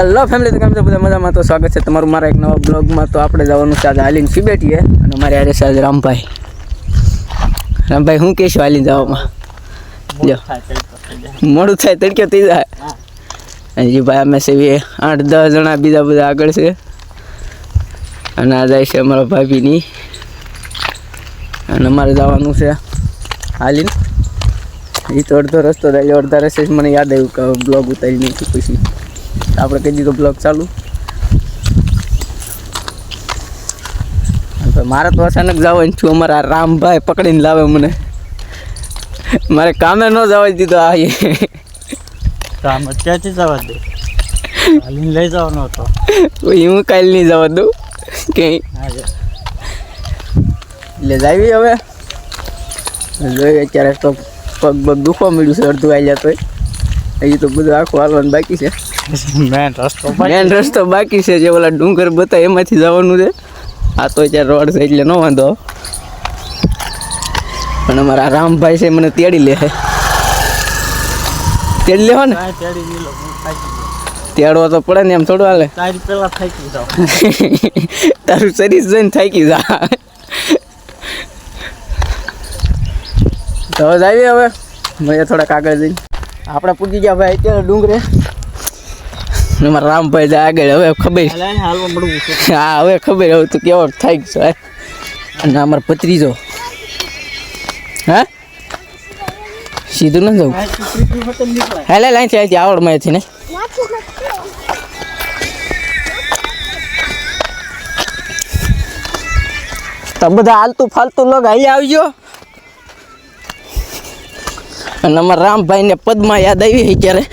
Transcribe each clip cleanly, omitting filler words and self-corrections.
Hello family, તો કેમ છો બધા મજામાં? તો સ્વાગત છે તમારું મારા એક નવા બ્લોગમાં. તો આપણે જવાનું છે આજે હાલીને શિબેટીએ અને અમારે યારે છે આજે રામભાઈ. શું કહેશું હાલીને જવામાં? મોડું થાય તડક્યો થઈ જાય. હજી ભાઈ અમે છે 8-10 જણા બીજા બધા આગળ છે અને આ જાય છે અમારા ભાભીની અને અમારે જવાનું છે હાલીને. એ તો અડધો રસ્તો થાય, અડધા રસ્તે મને યાદ આવ્યું કે બ્લોગ ઉતારી નાખી, પછી આપણે કહી દીધું બ્લોગ ચાલુ. મારે તો અચાનક જવાનું છું, અમારા રામભાઈ પકડીને લાવે મને. મારે કામે ન જવા દીધો. આ કામ અત્યારથી જવા દે, હાલીને લઈ જવાનો હતો. હું કાલે નહીં જવા દઉં ક્યાંય. એટલે જાવી હવે જોઈએ. અત્યારે તો પગ દુખવા મળ્યું છે, અડધું આવી જતો હજી તો બધું આખું હાલવાનું બાકી છે. મેન રસ્તો બાકી છે, જે ઓલા ડુંગર બતાવે એમાંથી જવાનું છે. આ તો અત્યારે રોડ છે એટલે ન વાંધો, પણ અમારા રામભાઈ છે મને તેડી લે. તેડી લેવો ને, તેડવો તો પડે ને, એમ થોડું હાલે. તારું શરીર જોઈને થાકી જા. તો જાવી હવે મજા થોડાક આગળ જઈને. આપણે પૂજી ગયા ભાઈ અત્યારે ડુંગરે. મારા રામભાઈ જાય આગળ. હવે ખબર, હા હવે ખબર હવે તું કેવો થાય છે. અને અમારો ભત્રીજો, હા સીધું ન જવું. હાલે લાઈન છે આવડમાં છે ને. તો બધા હાલતું ફાલતું લોક અહીંયા આવજો. અને અમારા રામભાઈને પદમાં યાદ આવી છે ત્યારે.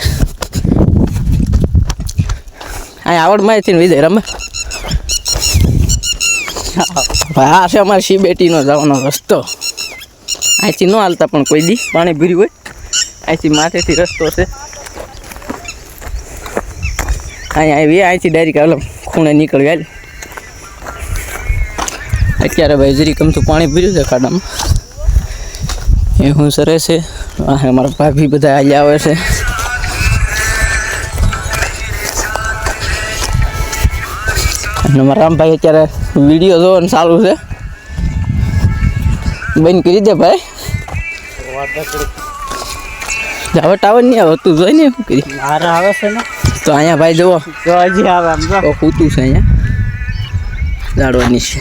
અહીં આવડમાં છે ને વિજય રમે. હા છે અમારે શિબેટીનો જવાનો રસ્તો. અહીંથી ન હાલતા પણ કોઈ દી પાણી ભર્યું હોય. અહીંથી માથેથી રસ્તો છે. અહીંયા આવી, અહીંથી ડાયરેક્ટ હાલો ખૂણે નીકળી હાલ. અત્યારે ભાઈ જરી કમતું પાણી ભર્યું છે ખાડામાં. એ શું સરે છે. અમારા ભાભી બધા આજે આવે છે. અને અમારા રામભાઈ અત્યારે વિડીયો જોવાનું ચાલુ છે. બંધ કરી દે ભાઈ. જાવટ આવે નહીં આવે તું જોઈ ને શું કરી. મારે આવે છે ને તો અહીંયા ભાઈ જુઓ હજી આવે આમ તો ખૂતું છે અહીંયા ઝાડવાની છે.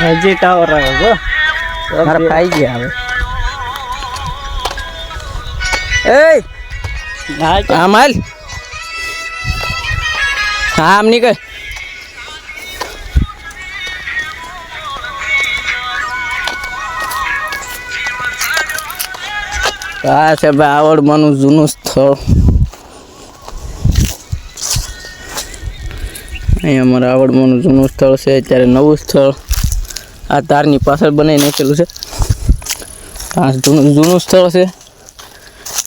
હજી ટાવર આવે જો મારા ખાઈ ગયા હવે. એ આમ હાલ, હા આમ નીકળ. આ છે ભાઈ આવડમાનું જૂનું સ્થળ. અહીંયા અમારે આવડમાનું જૂનું સ્થળ છે. અત્યારે નવું સ્થળ આ તારની પાછળ બનાવી નાખેલું છે. આ જૂનું સ્થળ છે.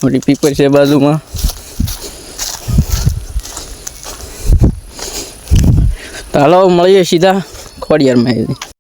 મોટી પીપર છે બાજુમાં. તો હાલો મળીએ સીધા ખોડિયારમાં.